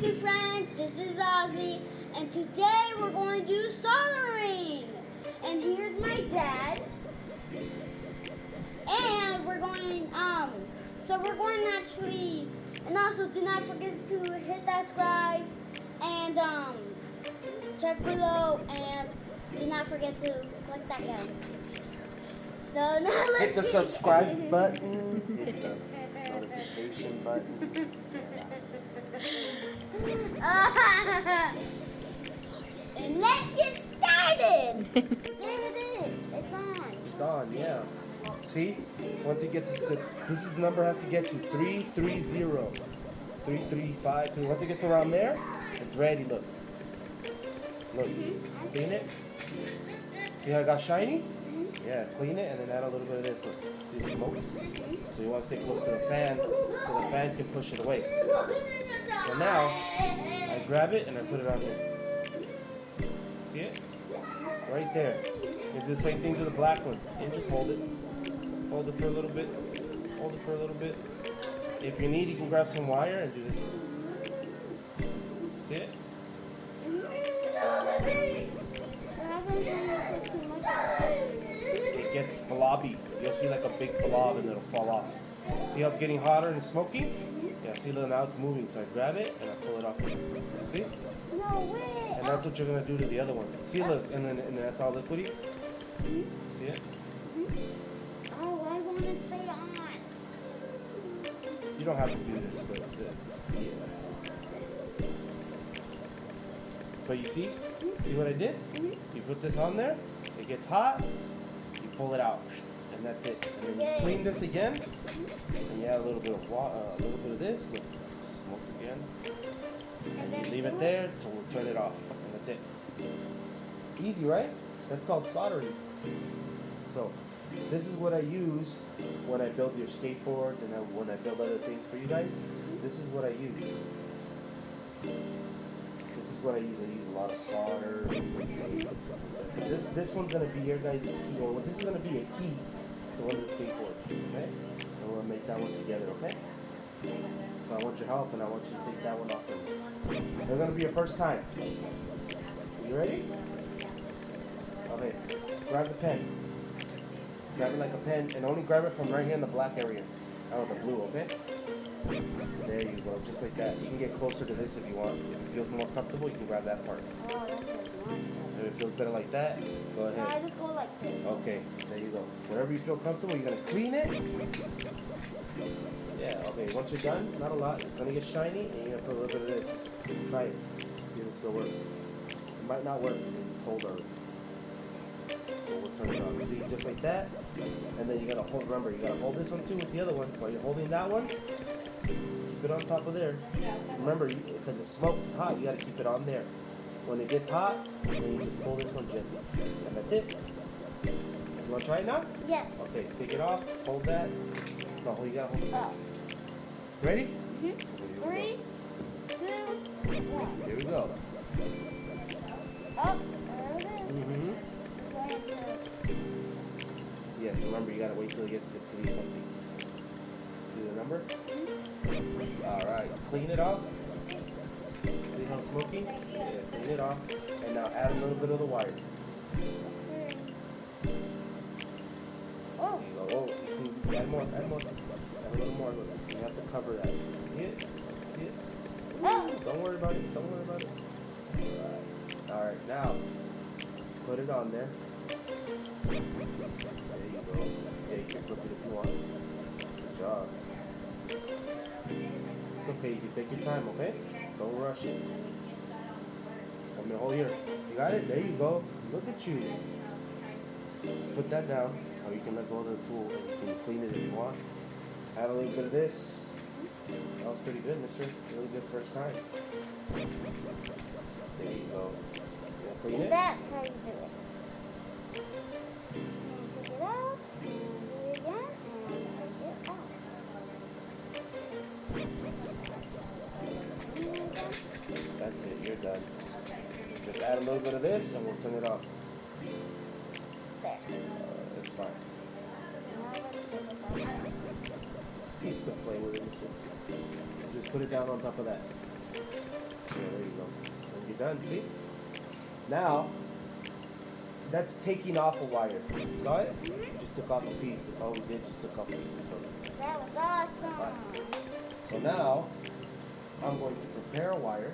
YouTube friends, this is Ozzy, and today we're going to do soldering. And here's my dad. And we're going, actually, and also do not forget to hit that subscribe and check below, and do not forget to click that bell. So now let's hit the subscribe button, hit the notification button. And let's get started. There it is. It's on. It's on, yeah. See? Once it gets to, this is the number has to get to 330. 3353. Once it gets around there, it's ready. Look. Look. Clean it. See how it got shiny? Yeah, clean it and then add a little bit of this. Look. See the smokes? So you want to stay close to the fan so the fan can push it away. So now, I grab it and I put it on here. See it? Right there. You do the same thing to the black one. And just hold it. Hold it for a little bit. Hold it for a little bit. If you need, you can grab some wire and do this. See it? It gets blobby. You'll see like a big blob and it'll fall off. See how it's getting hotter and smoky? Yeah, see now it's moving. So I grab it and I pull it off. See? No way. And that's what you're gonna do to the other one. See, look, and then that's all liquidy. See it? Oh, why won't it stay on? You don't have to do this, but yeah. But you see what I did? You put this on there. It gets hot. You pull it out, and that's it. And then you clean this again, and you add a little bit of this. Look, smokes again. And you leave it there till we turn it off, and that's it. Easy, right? That's called soldering. So, this is what I use when I build your skateboards and when I build other things for you guys. This is what I use. This is what I use. I use a lot of solder, tape, and stuff like that. But this one's gonna be your guys' key. Or this is gonna be a key to one of the skateboards. Okay? And we'll make that one together. Okay? So I want your help, and I want you to take that one off of me. It's gonna be your first time. You ready? Okay. Grab the pen. Grab it like a pen, and only grab it from right here in the black area. Out of the blue, okay? There you go, just like that. You can get closer to this if you want. If it feels more comfortable, you can grab that part. Oh, that feels nice. If it feels better like that, go ahead. No, I just go like this. Okay, there you go. Wherever you feel comfortable, you're gonna clean it. Yeah, okay, once you're done, not a lot, it's gonna get shiny, and you're gonna put a little bit of this. Try it, see if it still works. It might not work because it's cold already. We'll turn it on. See, just like that. And then you gotta hold, remember, you gotta hold this one too with the other one. While you're holding that one, keep it on top of there. Remember, because it smokes, it's hot, you gotta keep it on there. When it gets hot, then you just pull this one gently. And that's it. You wanna try it now? Yes. Okay, take it off, hold that. No, you gotta hold it. Oh. Ready? Mm-hmm. 3, 2, 1. Here we go. Oh, there it is. Mm-hmm. Yes, remember you gotta wait till it gets to 3 something. See the number? Alright, clean it off. See how smoky? Yeah, clean it off. And now add a little bit of the wire. Oh. There you go. Oh, you can add more, add more. Add a little more. Look, you have to cover that. See it? See it? Oh. Don't worry about it. Don't worry about it. Alright, now put it on there. There you go. Yeah, you can flip it if you want. Good job. It's okay, you can take your time, okay? Don't rush it. Come here, hold here. You got it? There you go. Look at you. Put that down, or you can let go of the tool and you can clean it if you want. Add a little bit of this. That was pretty good, mister. Really good first time. There you go. You clean it? That's how you do it. And take it out, and do it again, and take it out. That's it, you're done. Just add a little bit of this and we'll turn it off. There. That's fine. Now let's take it out. He's still playing with it. Just put it down on top of that. done, see? Now, that's taking off a wire. You saw it? Just took off a piece. That's all we did, just took off pieces from it. That was awesome. Right. So now, I'm going to prepare a wire.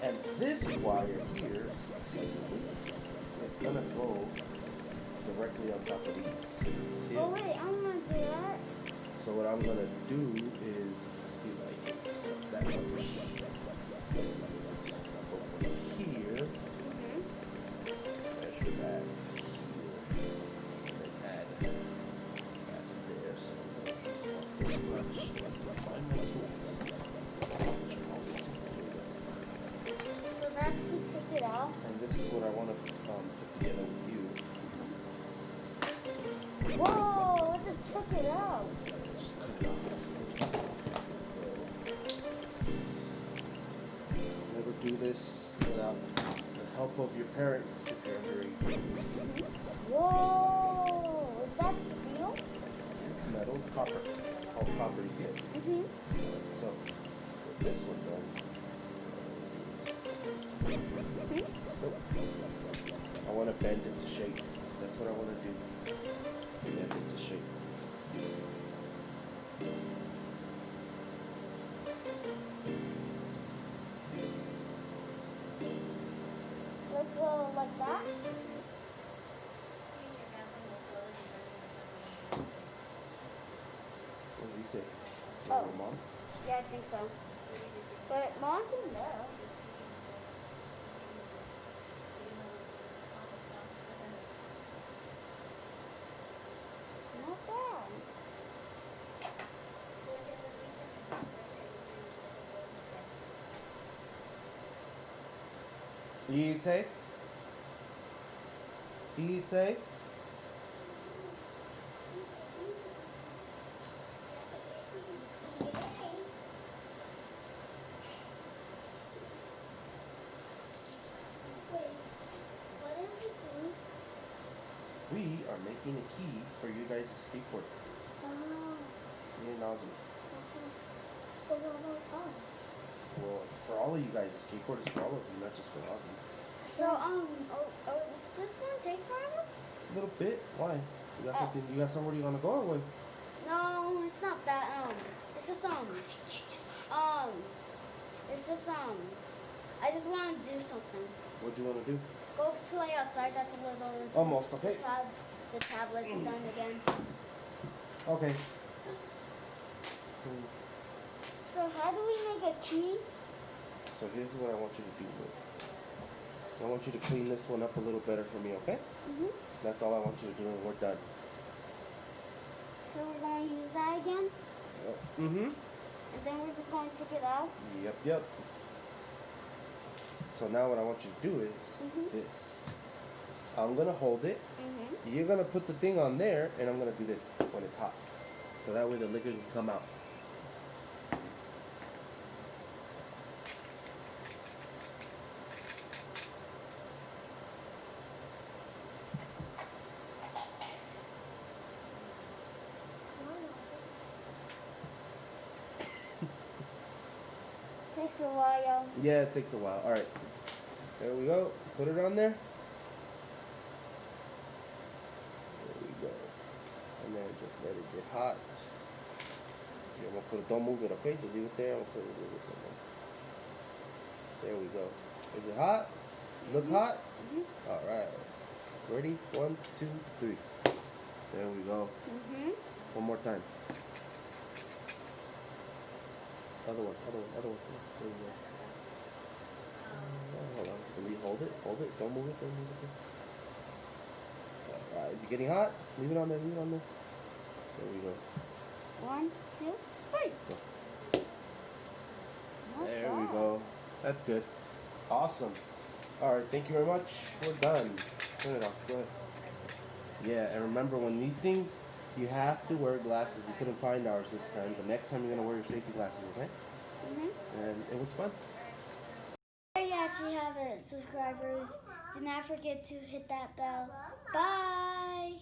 And this wire here, specifically, is going to go directly on top of these. See Oh it? wait, I want to do that. So what I'm going to do is, see if I can get that one. Go from here. Measure that here. And then add there. So I'm going to use this much. Find my tools. So that's to take it out. And this is what I want to put together with you. Whoa, I just took it out. Just cut it off. Never do this without the help of your parents if you're underage. Whoa, is that steel? It's metal, it's copper. Called copper, you see it? So, with this one done, nope. I want to bend it to shape. That's what I want to do. Bend it to shape. Like that? What does he say? Oh. Your mom? Yeah, I think so. But mom can know. Not bad. Easy. Easy. We are making a key for you guys' skateboard. Oh. Me and Ozzy. Oh. Well, it's for all of you guys. The skateboard is for all of you, not just for Ozzy. So, is this gonna take forever? A little bit. Why? You got something? You got somewhere you wanna go or what? No, it's not that. It's just it's just I just want to do something. What do you wanna do? Go play outside. That's what we're going to. Almost. Okay. The tablet's done again. Okay. So how do we make a key? So here's what I want you to do. I want you to clean this one up a little better for me, okay? That's all I want you to do, and we're done. So we're going to use that again? And then we're just going to take it out? Yep. So now what I want you to do is this. I'm going to hold it. You're going to put the thing on there, and I'm going to do this when it's hot. So that way the liquid can come out. Takes a while. Yeah, it takes a while. All right. There we go. Put it on there. There we go. And then just let it get hot. Yeah, I'm gonna put it. Don't move it, okay? Just leave it there. I'm gonna put it in somewhere. There we go. Is it hot? Look hot? All right. Ready? 1, 2, 3. There we go. One more time. Other one. There we go. Hold on. Hold it. Don't move it. Alright, is it getting hot? Leave it on there. There we go. 1, 2, 3. Go. There we go. That's good. Awesome. Alright, thank you very much. We're done. Turn it off. Go ahead. Yeah, and remember when these things, you have to wear glasses. We couldn't find ours this time, but next time you're going to wear your safety glasses, okay? And it was fun. There you actually have it, subscribers. Do not forget to hit that bell. Bye!